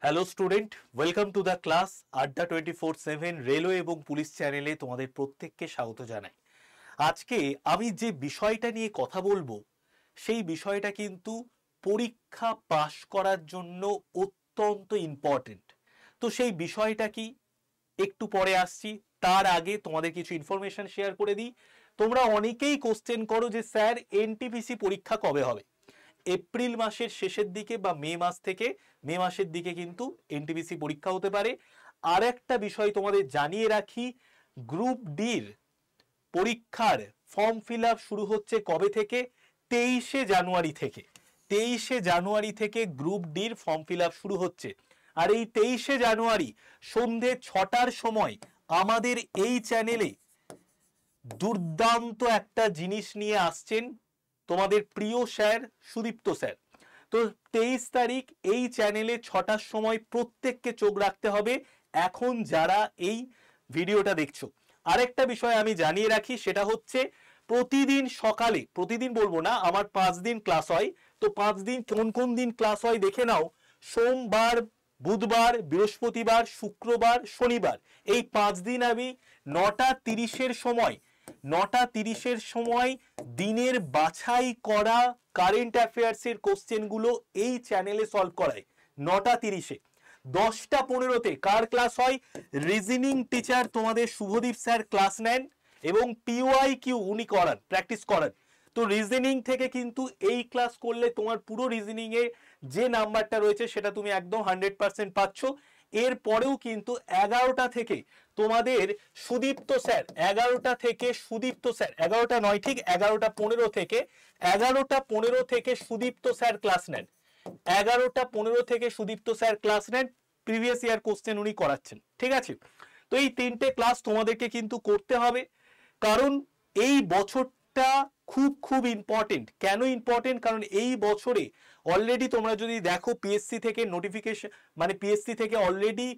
Hello student, welcome to the class আড্ডা 24/7 railway এবং police চ্যানেলে তোমাদের প্রত্যেককে স্বাগত জানাই। আজকে আমি যে বিষয়টা নিয়ে কথা বলবো সেই বিষয়টা কিন্তু পরীক্ষা পাশ করার জন্য অত্যন্ত ইম্পর্টেন্ট। তো সেই বিষয়টা কি একটু পরে আসছি, তার আগে তোমাদের কিছু ইনফরমেশন শেয়ার করে দিই। তোমরা অনেকেই কোশ্চেন করো যে স্যার এনটিপিসি পরীক্ষা কবে হবে। এপ্রিল মাসের শেষের দিকে বা মে মাসের দিকে কিন্তু এনটিপিসি পরীক্ষা হতে পারে। আর একটা বিষয় তোমাদের জানিয়ে রাখি, গ্রুপ ডির পরীক্ষার ফর্ম ফিল আপ শুরু হচ্ছে কবে থেকে? 23শে জানুয়ারি থেকে। 23শে জানুয়ারি থেকে গ্রুপ ডির ফর্ম ফিল আপ শুরু হচ্ছে। আর এই 23শে জানুয়ারি সন্ধে 6টার সময় আমাদের এই চ্যানেলে দুর্দান্ত একটা জিনিস নিয়ে আসছেন তোমাদের প্রিয় স্যার সুদীপ্ত স্যার। তো 23 তারিখ এই চ্যানেলে 6টার সময় প্রত্যেককে চোখ রাখতে হবে এখন যারা এই ভিডিওটা দেখছো। আরেকটা বিষয় আমি জানিয়ে রাখি, সেটা হচ্ছে প্রতিদিন সকালে, প্রতিদিন বলবো না, আমার 5 দিন ক্লাস হয়। তো 5 দিন কোন কোন দিন ক্লাস হয় দেখে নাও। সোমবার, বুধবার, বৃহস্পতিবার, শুক্রবার, শনিবার, এই 5 দিন আমি 9টা 30-এর সময় 9টা 30-এর সময় দিনের বাছাই করা কারেন্ট অ্যাফেয়ার্সের কোশ্চেনগুলো এই চ্যানেলে সলভ করায়। 9টা 30-এ 10টা 15-তে কার ক্লাস হয়? রিজনিং টিচার তোমাদের শুভদীপ স্যার ক্লাস নেন এবং PYQ উনি করান, প্র্যাকটিস করান। তো রিজনিং থেকে কিন্তু এই ক্লাস করলে তোমার পুরো রিজনিং এ যে নাম্বারটা রয়েছে সেটা তুমি একদম 100% পাচ্ছ। এর পরেও কিন্তু 11টা থেকে তোমাদের সুদীপ্ত স্যার, 11টা থেকে সুদীপ্ত স্যার, 11টা নয়, ঠিক 11টা 15 থেকে, 11টা 15 থেকে সুদীপ্ত স্যার ক্লাস নেন। 11টা 15 থেকে সুদীপ্ত স্যার ক্লাস নেন, প্রিভিয়াস ইয়ার কোশ্চেন উনি করাচ্ছেন। ঠিক আছে, তো এই 3টে ক্লাস তোমাদেরকে কিন্তু করতে হবে, কারণ এই বছরটা খুব খুব ইম্পর্টেন্ট। কেন ইম্পর্টেন্ট? কারণ এই বছরে অলরেডি তোমরা যদি দেখো পিএসসি থেকে নোটিফিকেশন, মানে পিএসসি থেকে অলরেডি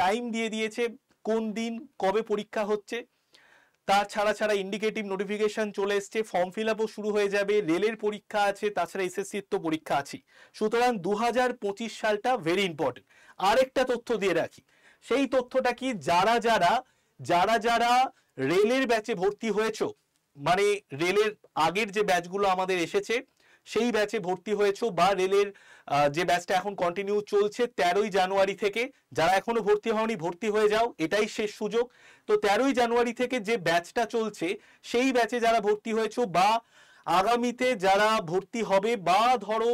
টাইম দিয়ে দিয়েছে কোন দিন কবে পরীক্ষা হচ্ছে। তাছাড়া ছাড়া ইন্ডিকেটিভ নোটিফিকেশন চলে এসছে, ফর্ম ফিল আপও শুরু হয়ে যাবে, রেলের পরীক্ষা আছে, তাছাড়া এসএসসির তো পরীক্ষা আছে। সুতরাং 2025 সালটা ভেরি ইম্পর্টেন্ট। আরেকটা তথ্য দিয়ে রাখি, সেই তথ্যটা কি, যারা যারা যারা যারা রেলের ব্যাচে ভর্তি হয়েছো, মানে রেলের আগের যে ব্যাচগুলো আমাদের এসেছে সেই ব্যাচে ভর্তি হয়েছো, বা রেলের যে ব্যাচটা এখন কন্টিনিউ চলছে 13ই জানুয়ারি থেকে, যারা এখনো ভর্তি হওনি ভর্তি হয়ে যাও, এটাই শেষ সুযোগ। তো 13ই জানুয়ারি থেকে যে ব্যাচটা চলছে সেই ব্যাচে যারা ভর্তি হয়েছো, বা আগামীতে যারা ভর্তি হবে, বা ধরো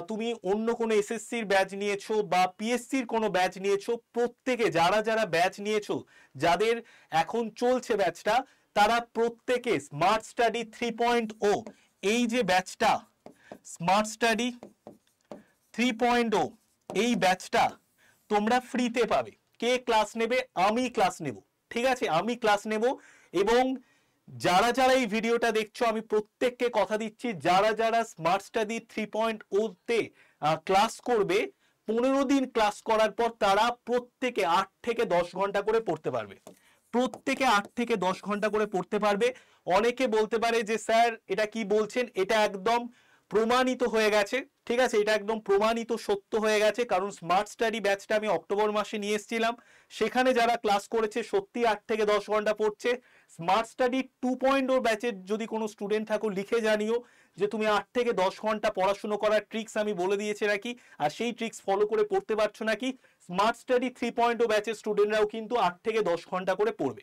তুমি অন্য কোনো এসএসসির ব্যাচ নিয়েছো বা পিএসসির কোনো ব্যাচ নিয়েছো, প্রত্যেকে যারা যারা ব্যাচ নিয়েছো, যাদের এখন চলছে ব্যাচটা, তারা প্রত্যেকে স্মার্ট স্টাডি 3.0, এই যে ব্যাচটা স্মার্ট স্টাডি 3.0, এই ব্যাচটা তোমরা ফ্রিতে পাবে। কে ক্লাস নেবে? আমি ক্লাস নেব। ঠিক আছে, আমি ক্লাস নেব। এবং যারা যারা এই ভিডিওটা দেখছো, আমি প্রত্যেককে কথা দিচ্ছি, যারা যারা স্মার্ট স্টাডি 3.0 তে ক্লাস করবে, 15 দিন ক্লাস করার পর তারা প্রত্যেকে 8 থেকে 10 ঘন্টা করে পড়তে পারবে। প্রত্যেকে 8 থেকে 10 ঘন্টা করে পড়তে পারবে। অনেকে বলতে পারে যে স্যার এটা কি বলছেন, এটা একদম প্রমাণিত হয়ে গেছে। ঠিক আছে, এটা একদম প্রমাণিত সত্য হয়ে গেছে, কারণ স্মার্ট স্টাডি ব্যাচটা আমি অক্টোবর মাসে নিয়ে এসেছিলাম, সেখানে যারা ক্লাস করেছে সত্যি 8 থেকে 10 ঘন্টা পড়ছে। স্মার্ট স্টাডি 2.0 ব্যাচের যদি কোনো স্টুডেন্ট থাকো লিখে জানিও যে তুমি 8 থেকে 10 ঘন্টা পড়াশুনো করার ট্রিক্স আমি বলে দিয়েছি নাকি, আর সেই ট্রিক্স ফলো করে পড়তে পারছো নাকি। স্মার্ট স্টাডি 3.0 ব্যাচের স্টুডেন্টরাও কিন্তু 8 থেকে 10 ঘন্টা করে পড়বে।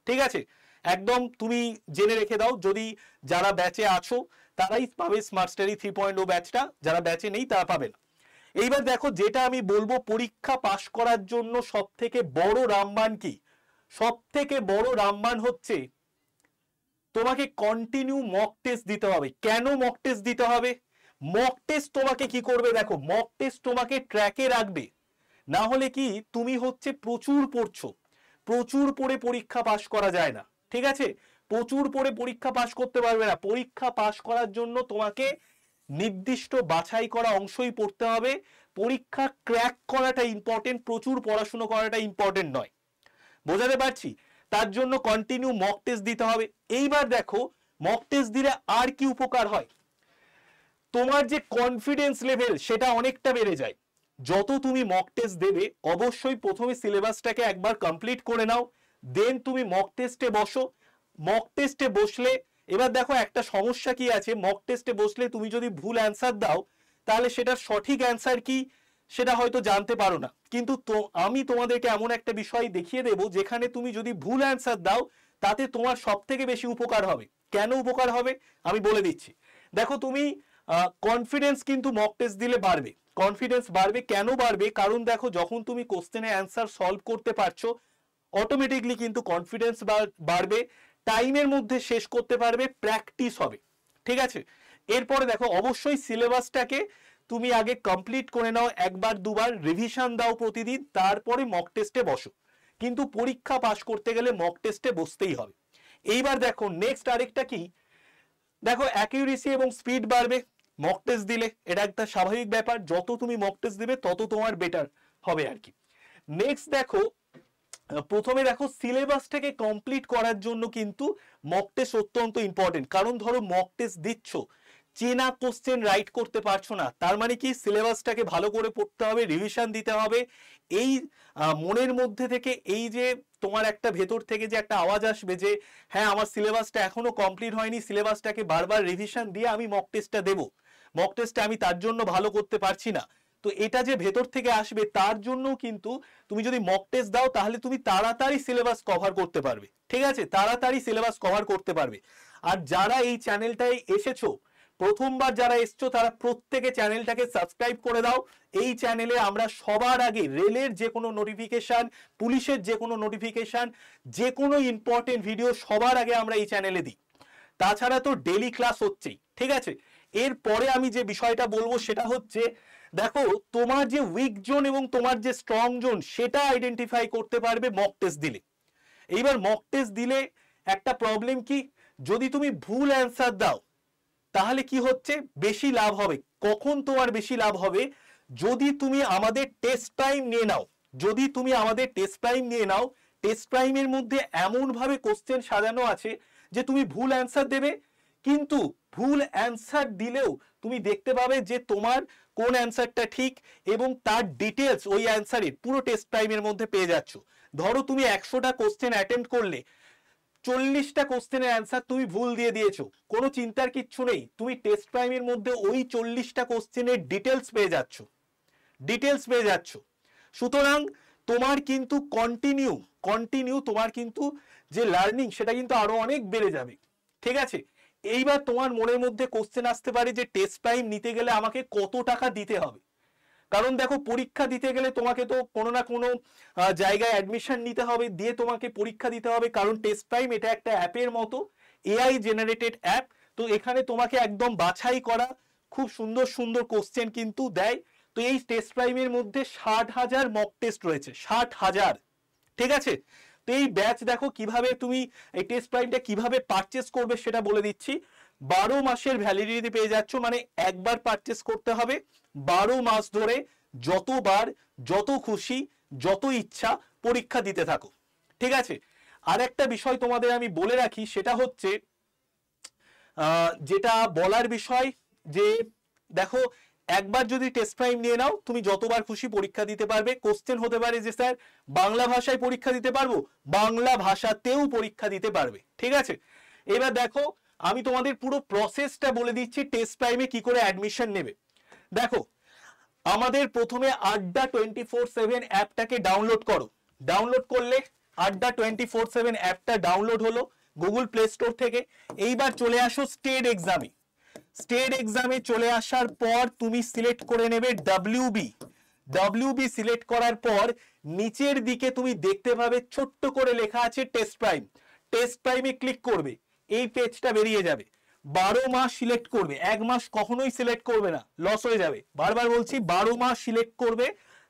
ঠিক আছে, একদম তুমি জেনে রেখে দাও, যদি যারা ব্যাচে আছো তারাই পাবে স্মার্ট স্টাডি 3.0 ব্যাচটা, যারা ব্যাচে নেই তারা পাবে না। এইবার দেখো, যেটা আমি বলবো, পরীক্ষা পাশ করার জন্য সব থেকে বড় রামবান কি? সব থেকে বড় রামবান হচ্ছে তোমাকে কন্টিনিউ মক টেস্ট দিতে হবে। কেন মক টেস্ট দিতে হবে? মক টেস্ট তোমাকে কি করবে দেখো, মক টেস্ট তোমাকে ট্র্যাকে রাখবে। না হলে কি, তুমি হচ্ছে প্রচুর পড়ছো, প্রচুর পড়ে পরীক্ষা পাশ করা যায় না। ঠিক আছে, প্রচুর পড়ে পরীক্ষা পাশ করতে পারবে না। পরীক্ষা পাশ করার জন্য তোমাকে নির্দিষ্ট বাছাই করা অংশই পড়তে হবে। পরীক্ষা ক্র্যাক করাটা ইম্পর্টেন্ট, প্রচুর পড়াশুনো করাটা ইম্পর্টেন্ট নয়। বোঝাতে পারছি? তার জন্য কন্টিনিউ মক টেস্ট দিতে হবে। এইবার দেখো, মক টেস্ট দিলে আর কি উপকার হয়? তোমার যে কনফিডেন্স লেভেল সেটা অনেকটা বেড়ে যায়। যত তুমি মক টেস্ট দেবে অবশ্যই প্রথমে সিলেবাসটাকে একবার কমপ্লিট করে নাও, দেন তুমি মক টেস্টে বসো। মক টেস্টে বসলে এবার দেখো একটা সমস্যা কি আছে, মক টেস্টে বসলে তুমি যদি ভুল অ্যান্সার দাও তাহলে সেটার সঠিক অ্যান্সার কি সেটা হয়তো জানতে পারো না। কিন্তু আমি তোমাদেরকে এমন একটা বিষয় দেখিয়ে দেবো যেখানে তুমি যদি ভুল অ্যান্সার দাও তাতে তোমার সব থেকে বেশি উপকার হবে। কেন উপকার হবে আমি বলে দিচ্ছি। দেখো তুমি কনফিডেন্স কিন্তু মক টেস্ট দিলে বাড়বে, কনফিডেন্স বাড়বে। কেন বাড়বে? কারণ দেখো যখন তুমি কোশ্চেনের অ্যান্সার সলভ করতে পারছো অটোমেটিকলি কিন্তু কনফিডেন্স বাড়বে, টাইমের মধ্যে শেষ করতে পারবে, প্র্যাকটিস হবে। ঠিক আছে, এরপরে দেখো অবশ্যই সিলেবাসটাকে তুমি আগে কমপ্লিট করে নাও, একবার দুবার রিভিশন দাও প্রতিদিন, তারপরে মক টেস্টে বসো। কিন্তু পরীক্ষা পাশ করতে গেলে মক টেস্টে বসতেই হবে। এইবার দেখো নেক্সট আরেকটা কি, দেখো অ্যাকিউরেসি এবং স্পিড বাড়বে মক টেস্ট দিলে, এটা একটা স্বাভাবিক ব্যাপার। যত তুমি মক টেস্ট দিবে তত তোমার বেটার হবে আর কি। নেক্সট দেখো প্রথমে দেখো সিলেবাসটাকে কমপ্লিট করার জন্য কিন্তু মক টেস্ট অত্যন্ত ইম্পর্টেন্ট। কারণ ধরো মক টেস্ট দিচ্ছ, চেনা কোশ্চেন রাইট করতে পারছো না, তার মানে কি সিলেবাসটাকে ভালো করে পড়তে হবে, রিভিশন দিতে হবে। এই মনের মধ্যে থেকে এই যে তোমার একটা ভেতর থেকে যে একটা আওয়াজ আসবে যে হ্যাঁ আমার সিলেবাসটা এখনো কমপ্লিট হয়নি, সিলেবাসটাকে বারবার রিভিশন দিয়ে আমি মক টেস্টটা দেবো, মক টেস্টে আমি তার জন্য ভালো করতে পারছি না, তো এটা যে ভেতর থেকে আসবে তার জন্য কিন্তু তুমি যদি মক টেস্ট দাও তাহলে তুমি তাড়াতাড়ি সিলেবাস কভার করতে পারবে। ঠিক আছে, তাড়াতাড়ি সিলেবাস কভার করতে পারবে। আর যারা এই চ্যানেলটায় এসেছো, প্রথমবার যারা এসছো, তারা প্রত্যেকে চ্যানেলটাকে সাবস্ক্রাইব করে দাও। এই চ্যানেলে আমরা সবার আগে রেলের যে কোনো নোটিফিকেশন, পুলিশের যে কোনো নোটিফিকেশন, যে কোনো ইম্পর্টেন্ট ভিডিও সবার আগে আমরা এই চ্যানেলে দিই। তাছাড়া তো ডেইলি ক্লাস হচ্ছেই। ঠিক আছে, এরপরে আমি যে বিষয়টা বলবো সেটা হচ্ছে দেখো তোমার যে উইক জোন এবং তোমার যে স্ট্রং জোন সেটা আইডেন্টিফাই করতে পারবে মক টেস্ট দিলে। এইবার মক টেস্ট দিলে একটা প্রবলেম কি, যদি তুমি ভুল অ্যান্সার দাও তাহলে কি হচ্ছে, বেশি লাভ হবে। কখন তোমার বেশি লাভ হবে, যদি তুমি আমাদের টেস্ট টাইম নিয়ে নাও। যদি তুমি আমাদের টেস্ট টাইম নিয়ে নাও, টেস্ট টাইমের মধ্যে এমন ভাবে কোশ্চেন সাজানো আছে যে তুমি ভুল অ্যান্সার দেবে, কিন্তু ভুল অ্যান্সার দিলেও তুমি দেখতে পাবে যে তোমার কোন অ্যান্সারটা ঠিক এবং তার ডিটেলস ওই অ্যান্সারের পুরো টেস্ট টাইমের মধ্যে পেয়ে যাচ্ছ। ধরো তুমি 100টা কোশ্চেন অ্যাটেম্প করলে 40টা কোশ্চেনের অ্যান্সার তুমি ভুল দিয়ে দিয়েছো, কোনো চিন্তার কিচ্ছু নেই, তুমি টেস্ট টাইমের মধ্যে ওই 40টা কোশ্চেনের ডিটেলস পেয়ে যাচ্ছ। সুতরাং তোমার কিন্তু কন্টিনিউ তোমার কিন্তু যে লার্নিং সেটা কিন্তু আরো অনেক বেড়ে যাবে। ঠিক আছে, এইবার তোমার মনের মধ্যে কোশ্চেন আসতে পারে যে টেস্ট টাইম নিতে গেলে আমাকে কত টাকা দিতে হবে। কারণ দেখো পরীক্ষা দিতে গেলে তোমাকে তো কোনো না কোনো জায়গায় অ্যাডমিশন নিতে হবে, দিয়ে তোমাকে পরীক্ষা দিতে হবে। কারণ টেস্ট টাইম এটা একটা অ্যাপের মতো, এআই জেনারেটেড অ্যাপ। তো এখানে তোমাকে একদম বাছাই করা খুব সুন্দর সুন্দর কোশ্চেন কিন্তু দেয়। তো এই টেস্ট টাইমের মধ্যে 60,000 মক টেস্ট রয়েছে, 60,000। ঠিক আছে, তো এই ব্যাচ দেখো কিভাবে তুমি এই টেস্ট টাইমটা কিভাবে পারচেস করবে সেটা বলে দিচ্ছি। 12 মাসের ভ্যালিডিটি পেয়ে যাচ্ছ, মানে একবার পারচেস করতে হবে, 12 মাস ধরে যতবার যত খুশি যত ইচ্ছা পরীক্ষা দিতে থাকো। ঠিক আছে, আর একটা বিষয় তোমাদের আমি বলে রাখি, সেটা হচ্ছে যেটা বলার বিষয় যে দেখো একবার যদি টেস্ট টাইম নিয়ে নাও তুমি যতবার খুশি পরীক্ষা দিতে পারবে। কোশ্চেন হতে পারে যে স্যার বাংলা ভাষায় পরীক্ষা দিতে পারবো, বাংলা ভাষাতেও পরীক্ষা দিতে পারবে। ঠিক আছে, এবার দেখো আমি তোমাদের পুরো প্রসেসটা বলে দিচ্ছি টেস্ট টাইমে কি করে অ্যাডমিশন নেবে। দেখো আমাদের প্রথমে আড্ডা 24/7 অ্যাপটাকে ডাউনলোড করো। ডাউনলোড করলে আড্ডা 24/7 অ্যাপটা ডাউনলোড হলো গুগল প্লে স্টোর থেকে। এইবার চলে আসো স্টেট এক্সামে। স্টেট এক্সামে চলে আসার পর তুমি সিলেক্ট করে নেবে ডাব্লিউবি সিলেক্ট করার পর নিচের দিকে তুমি দেখতে পাবে ছোট্ট করে লেখা আছে টেস্ট টাইম। টেস্ট টাইমে ক্লিক করবে, এই পেজটা বেরিয়ে যাবে। 12 মাস সিলেক্ট করবে, 1 মাস কখনোই সিলেক্ট করবে না, লস হয়ে যাবে। বারবার বলছি 12 মাস সিলেক্ট করবে।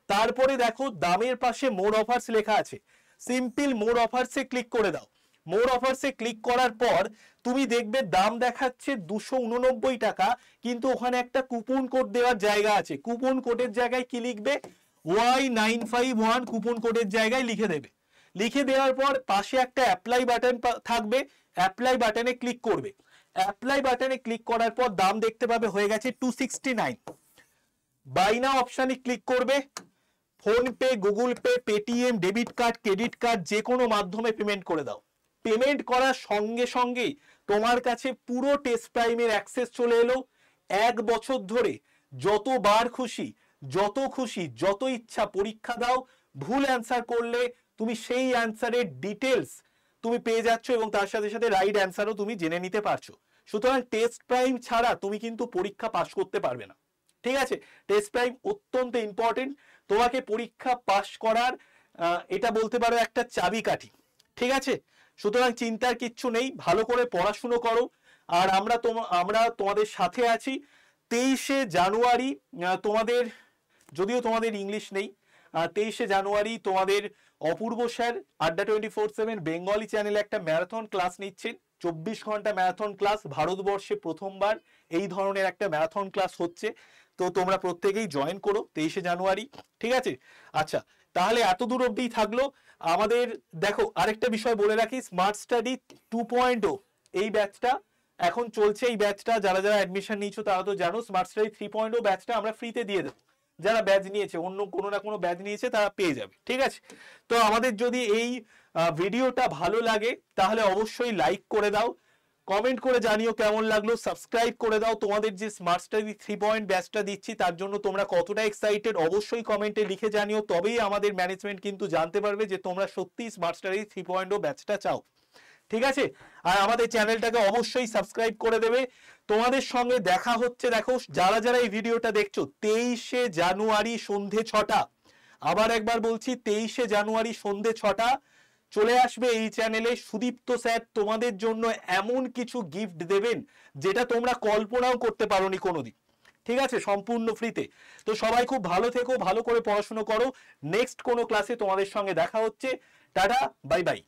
তারপরে দেখো দামের পাশে মোর অফার্স লেখা আছে, সিম্পল মোর অফার্সে ক্লিক করে দাও। মোর অফার্সে ক্লিক করার পর তুমি দেখবে দাম দেখাচ্ছে 289 টাকা, কিন্তু ওখানে একটা কুপন কোড দেওয়ার জায়গা আছে। কুপন কোডের জায়গায় কি লিখবে, Y951 কুপন কোডের জায়গায় লিখে দেবে। লিখে দেওয়ার পর পাশে একটা অ্যাপ্লাই বাটন থাকবে, অ্যাপ্লাই বাটনে ক্লিক করবে। অ্যাপ্লাই বাটনে ক্লিক করার পর দাম দেখতে পাবে হয়ে গেছে 269। বাই নাও অপশানে ক্লিক করবে, phone pay, Google pay, Paytm, debit card, credit card যে কোনো মাধ্যমে পেমেন্ট করে দাও। পেমেন্ট করার সঙ্গে সঙ্গেই তোমার কাছে পুরো টেস্ট প্রাইমের অ্যাক্সেস চলে এলো। 1 বছর ধরে যতবার খুশি, যত ইচ্ছা পরীক্ষা দাও। ভুল অ্যান্সার করলে তুমি সেই অ্যান্সারের ডিটেলস তুমি পেয়ে যাচ্ছ এবং তার সাথে সাথে রাইট অ্যান্সারও তুমি জেনে নিতে পারছো। সুতরাং টেস্ট প্রাইম ছাড়া তুমি কিন্তু পরীক্ষা পাস করতে পারবে না। ঠিক আছে, টেস্ট প্রাইম অত্যন্ত ইম্পর্টেন্ট, তোমাকে পরীক্ষা পাস করার এটা বলতে পারো একটা চাবিকাঠি। ঠিক আছে, সুতরাং চিন্তার কিচ্ছু নেই, ভালো করে পড়াশুনো করো। আর আমরা তোমাদের সাথে আছি। 23শে জানুয়ারি তোমাদের, যদিও তোমাদের ইংলিশ নেই, 23শে জানুয়ারি তোমাদের অপূর্ব স্যার আড্ডা 24/7 বেঙ্গলি চ্যানেলে একটা ম্যারাথন ক্লাস নিচ্ছেন। 24 ঘন্টা ম্যারাথন ক্লাস, ভারতবর্ষে প্রথমবার এই ধরনের একটা ম্যারাথন ক্লাস হচ্ছে। তো তোমরা প্রত্যেকেই জয়েন করো 23শে জানুয়ারি। ঠিক আছে, আচ্ছা তাহলে এত দূর অবধি থাকলো আমাদের। দেখো আরেকটা বিষয় বলে রাখি, স্মার্ট স্টাডি 2.0 এই ব্যাচটা এখন চলছে। এই ব্যাচটা যারা যারা অ্যাডমিশন নিয়েছো তারা তো জানো, স্মার্ট স্টাডি 3.0 ব্যাচটা আমরা ফ্রিতে দিয়ে দেবো। যারা ব্যাচ নিয়েছে, অন্য কোনো না কোনো ব্যাচ নিয়েছে, তারা পেয়ে যাবে। ঠিক আছে, তো আমাদের যদি এই ভিডিওটা ভালো লাগে তাহলে অবশ্যই লাইক করে দাও, কমেন্ট করে জানিও কেমন লাগলো, সাবস্ক্রাইব করে দাও। তোমাদের যে স্মার্ট স্টাডি 3 ব্যাচটা দিচ্ছি তার জন্য তোমরা কতটা এক্সাইটেড অবশ্যই কমেন্টে লিখে জানিও, তবেই আমাদের ম্যানেজমেন্ট কিন্তু জানতে পারবে যে তোমরা সত্যি স্মার্ট স্টাডি 3.0 ব্যাচটা চাও। ঠিক আছে, আর আমাদের চ্যানেলটাকে অবশ্যই সাবস্ক্রাইব করে দেবে। তোমাদের সঙ্গে দেখা হচ্ছে, দেখো যারা যারা এই ভিডিওটা দেখছো, 23শে জানুয়ারি সন্ধে 6টা, আবার একবার বলছি 23শে জানুয়ারি সন্ধে 6টা চলে আসবে এই চ্যানেলে। সুদীপ্ত স্যার তোমাদের জন্য এমন কিছু গিফট দেবেন যেটা তোমরা কল্পনাও করতে পারোনি কোনোদিন। ঠিক আছে, সম্পূর্ণ ফ্রিতে। তো সবাই খুব ভালো থেকো, ভালো করে পড়াশোনা করো। নেক্সট কোনো ক্লাসে তোমাদের সঙ্গে দেখা হচ্ছে। Tata, bye bye.